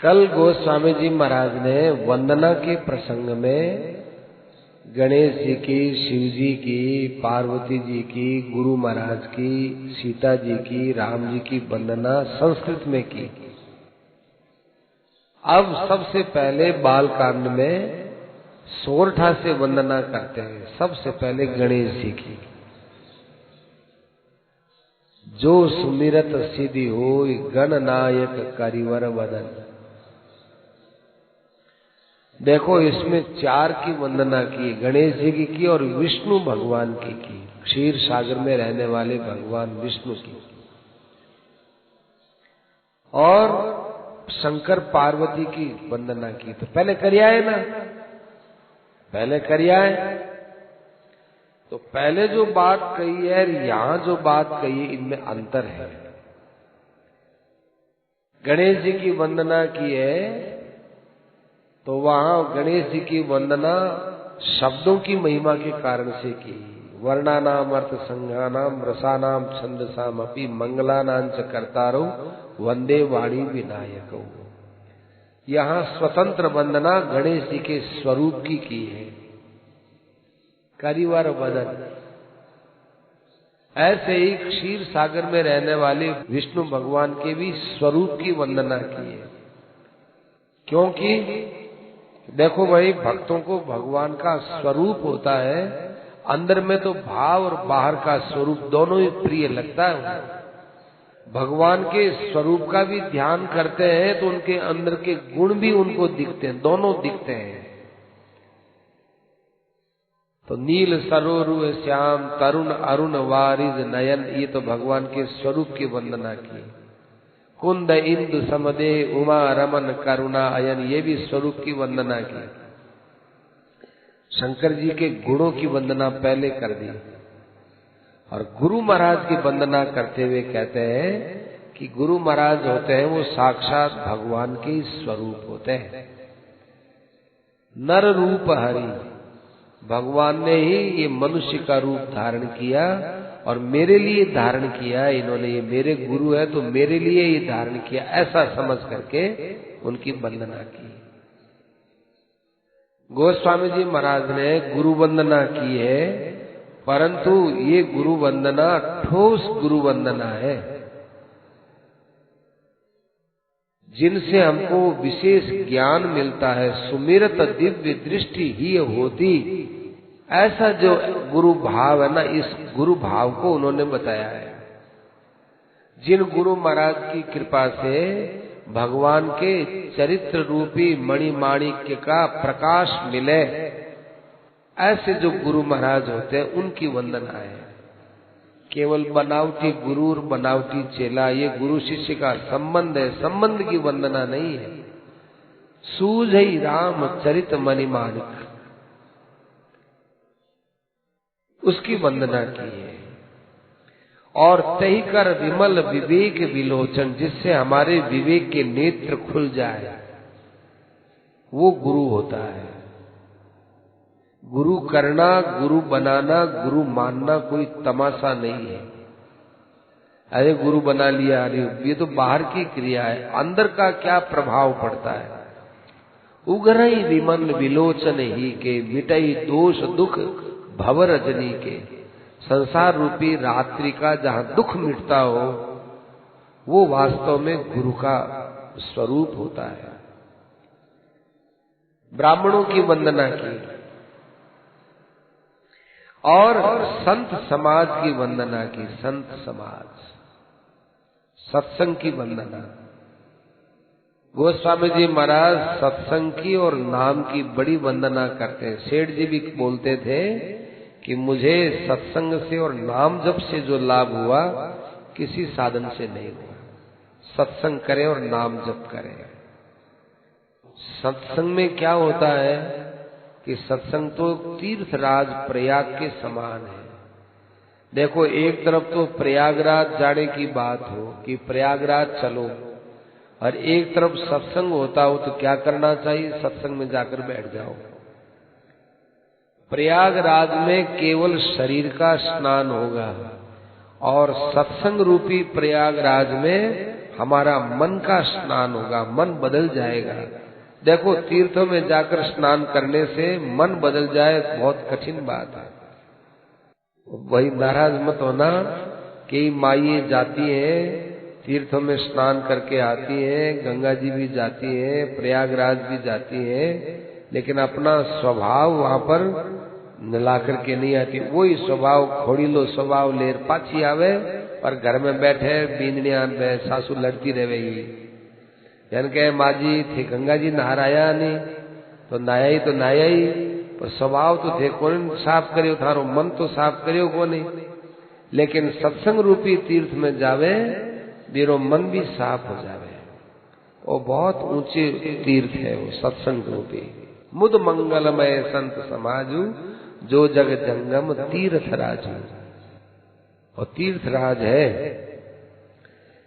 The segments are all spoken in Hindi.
कल गोस्वामी जी महाराज ने वंदना के प्रसंग में गणेश जी की, शिव जी की, पार्वती जी की, गुरु महाराज की, सीता जी की, राम जी की वंदना संस्कृत में की। अब सबसे पहले बाल कांड में सोरठा से वंदना करते हैं। सबसे पहले गणेश जी की। जो सुमिरत सिद्धि होय गणनायक करिवर वदन। देखो इसमें 4 की वंदना की, गणेश जी की और विष्णु भगवान की क्षीर सागर में रहने वाले भगवान विष्णु की, और शंकर पार्वती की वंदना की। तो पहले करिया है ना, पहले करिया है। तो पहले जो बात कही है यहां जो बात कही है इनमें अंतर है। गणेश जी की वंदना की है तो वहां गणेश जी की वंदना शब्दों की महिमा के कारण से की। वर्णानाम अर्थ संज्ञानाम रसानाम छंदसाम अपि मंगलानां च कर्तारो वंदे वाणी विनायको। यहाँ स्वतंत्र वंदना गणेश जी के स्वरूप की है। करिवर वदन। ऐसे ही क्षीर सागर में रहने वाले विष्णु भगवान के भी स्वरूप की वंदना की है। क्योंकि देखो भाई, भक्तों को भगवान का स्वरूप होता है, अंदर में तो भाव और बाहर का स्वरूप दोनों ही प्रिय लगता है। भगवान के स्वरूप का भी ध्यान करते हैं तो उनके अंदर के गुण भी उनको दिखते हैं, दोनों दिखते हैं। तो नील सरोरु श्याम तरुण अरुण वारिज नयन, ये तो भगवान के स्वरूप की वंदना की। कुंद इंदु समदे उमा रमन करुणा अयन, ये भी स्वरूप की वंदना की। शंकर जी के गुणों की वंदना पहले कर दी, और गुरु महाराज की वंदना करते हुए कहते हैं कि गुरु महाराज होते हैं वो साक्षात भगवान के स्वरूप होते हैं। नर रूप हरि, भगवान ने ही ये मनुष्य का रूप धारण किया और मेरे लिए धारण किया। इन्होंने, ये मेरे गुरु है तो मेरे लिए ये धारण किया, ऐसा समझ करके उनकी वंदना की। गोस्वामी जी महाराज ने गुरु वंदना की है, परंतु ये गुरु वंदना ठोस गुरु वंदना है, जिनसे हमको विशेष ज्ञान मिलता है। सुमिरत दिव्य दृष्टि ही होती, ऐसा जो गुरु भाव है ना, इस गुरु भाव को उन्होंने बताया है। जिन गुरु महाराज की कृपा से भगवान के चरित्र रूपी मणिमाणिक्य का प्रकाश मिले, ऐसे जो गुरु महाराज होते हैं उनकी वंदना है। केवल बनावटी गुरु और बनावटी चेला, ये गुरु शिष्य का संबंध है, संबंध की वंदना नहीं है। सूझ राम चरित मणिमाणिक, उसकी वंदना की है। और तही कर विमल विवेक विलोचन, जिससे हमारे विवेक के नेत्र खुल जाए, वो गुरु होता है। गुरु करना, गुरु बनाना, गुरु मानना कोई तमाशा नहीं है। अरे गुरु बना लिया, अरे ये तो बाहर की क्रिया है, अंदर का क्या प्रभाव पड़ता है। उगरई विमल विलोचन ही के, मिटई दोष दुख भव रजनी के। संसार रूपी रात्रि का जहां दुख मिटता हो, वो वास्तव में गुरु का स्वरूप होता है। ब्राह्मणों की वंदना की और संत समाज की वंदना की। संत समाज, सत्संग की वंदना। गोस्वामी जी महाराज सत्संग की और नाम की बड़ी वंदना करते हैं। सेठ जी भी बोलते थे कि मुझे सत्संग से और नाम जप से जो लाभ हुआ किसी साधन से नहीं हुआ। सत्संग करें और नाम जप करें। सत्संग में क्या होता है कि सत्संग तो तीर्थराज प्रयाग के समान है। देखो, एक तरफ तो प्रयागराज जाने की बात हो कि प्रयागराज चलो, और एक तरफ सत्संग होता हो तो क्या करना चाहिए, सत्संग में जाकर बैठ जाओ। प्रयागराज में केवल शरीर का स्नान होगा और सत्संग रूपी प्रयागराज में हमारा मन का स्नान होगा, मन बदल जाएगा। देखो तीर्थों में जाकर स्नान करने से मन बदल जाए बहुत कठिन बात है। वही नाराज मत होना कि माइये जाती हैं तीर्थों में स्नान करके आती हैं, गंगा जी भी जाती हैं, प्रयागराज भी जाती हैं, लेकिन अपना स्वभाव वहां पर मिला करके नहीं आती। वही स्वभाव खोड़ीलो स्वभाव लेर पाछी आवे और घर में बैठे बींदनिया में सासू लड़ती रहेगी। जन कहे माँ जी थे गंगा जी नहाराया नहीं तो नाया ही पर स्वभाव तो थे कौन साफ करियो, थारो मन तो साफ करियो को नहीं। लेकिन सत्संग रूपी तीर्थ में जावे मेरो मन भी साफ हो जावे। वो बहुत ऊंचे तीर्थ है वो सत्संग रूपी। मुद मंगलमय संत समाजू जो जग जंगम तीर्थ राजू। और तीर्थ राज है।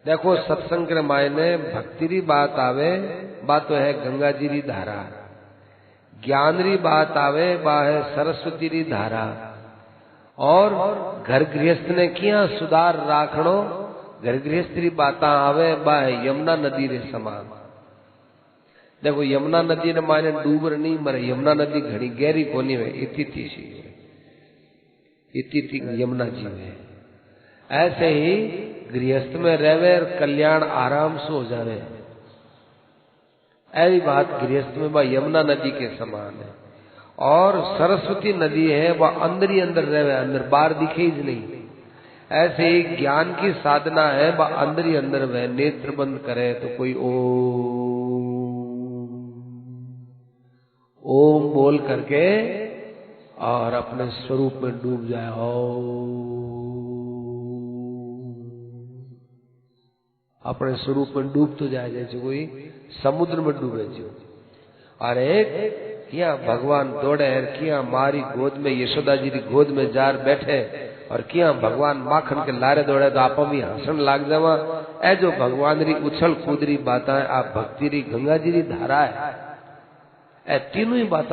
देखो सत्संग के मायने भक्ति री बात आवे बात तो है गंगा जी री धारा, ज्ञान री बात आवे बा है सरस्वती री धारा, और घर गृहस्थ ने किया सुधार राखणो घर गृहस्थ री बात आवे बा है यमुना नदी रे समान। देखो यमुना नदी ने माने डूबर नहीं मरे, यमुना नदी घड़ी गहरी कोनी है, इति यमुना जी में। ऐसे ही गृहस्थ में रहवे कल्याण आराम से हो जावे। ऐसी बात गृहस्थ में वह यमुना नदी के समान है। और सरस्वती नदी है वह अंदर ही अंदर रहे, अंदर बाहर दिखे ही नहीं। ऐसे ही ज्ञान की साधना है वह अंदर ही अंदर वह नेत्र बंद करे तो कोई ओम बोल करके और अपने स्वरूप में डूब जाए। अपने स्वरूप में डूब तो जाए जैसे कोई समुद्र में डूबे जो। और एक किया भगवान दौड़े किया मारी गोद में यशोदा जी की गोद में जार बैठे और किया भगवान माखन के लारे दौड़े तो आप भी हंसन लाग जावा। ऐ जो भगवान री उछल कूदरी बाता आप भक्ति री गंगा जी री धारा है। ऐ तीनों ही बात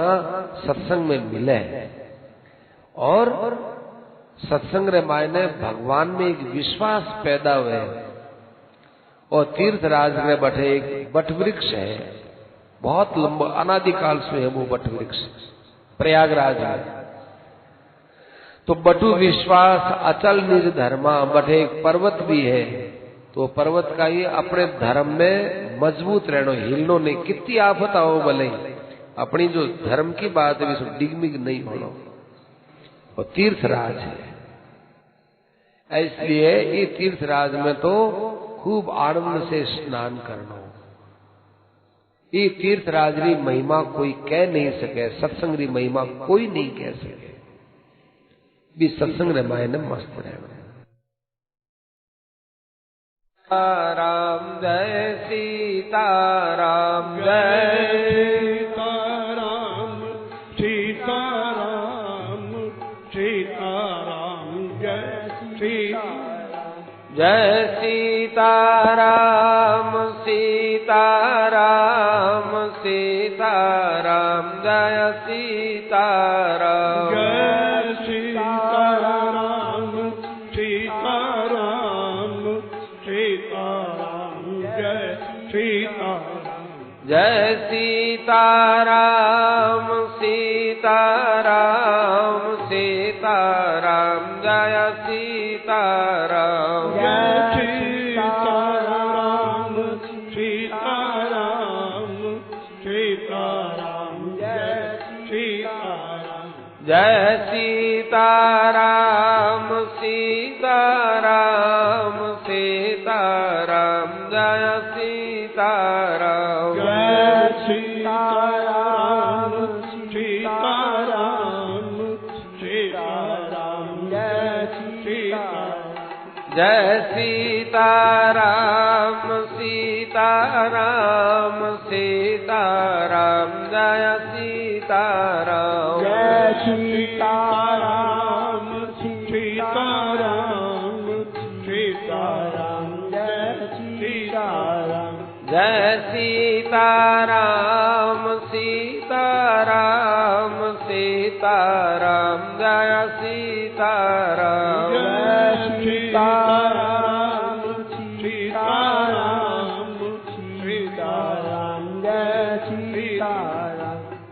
सत्संग में मिले। और सत्संग रे मायने भगवान में एक विश्वास पैदा हुए। और तीर्थराज में बैठे एक बट वृक्ष है, बहुत लंबा अनादिकाल से है वो बट वृक्ष प्रयागराज में। तो बटु विश्वास अचल निज धर्मा बैठे एक पर्वत भी है। तो पर्वत का ये अपने धर्म में मजबूत रहना, हिलनो नहीं, कितनी आफत आओ भले अपनी जो धर्म की बात है उसमें डिगमिग नहीं होना। और तीर्थराज है, इसलिए ये तीर्थराज में तो खूब आनंद से स्नान करना। ये तीर्थराज री महिमा कोई कह नहीं सके, सत्संग री महिमा कोई नहीं कह सके। भी सत्संग रे मायने मस्त रहना। राम जय सीता राम जय सीताराम सीताराम सीताराम जय सीताराम जय सीताराम सीताराम सीताराम जय सीताराम जय सीताराम सीताराम सीताराम जय सीताराम जय सीताराम सीताराम सीताराम जय सीताराम जय सीताराम सीताराम सीताराम जय सीताराम जय सीताराम सीताराम सीताराम जय सीताराम जय सीताराम सीताराम सीताराम जय सीताराम जय सीताराम सीताराम सीताराम जय सीताराम जय सीताराम सीताराम सीताराम जय सीताराम जय सीताराम सीताराम सीताराम जय सीताराम जय सीताराम सीताराम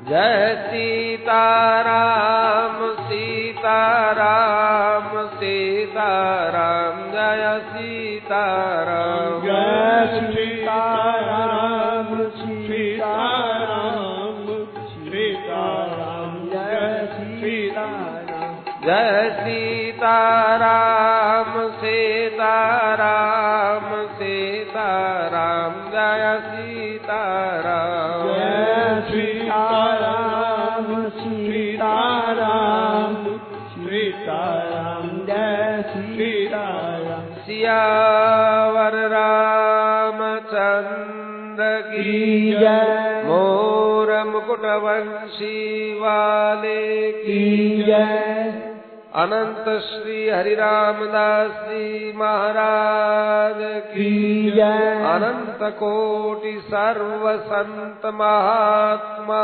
जय सीताराम सीताराम सीताराम जय सीताराम जय सीताराम सीताराम सीताराम जय सीताराम जय सीताराम सीताराम सीताराम जय सीताराम जय सीताराम सीताराम सीताराम जय सीताराम सियावर रामचंद्र की जय मोर मुकुट वंशी वाले की जय अनंत श्री हरि रामदास जी महाराज की जय अनंत कोटि सर्व संत महात्मा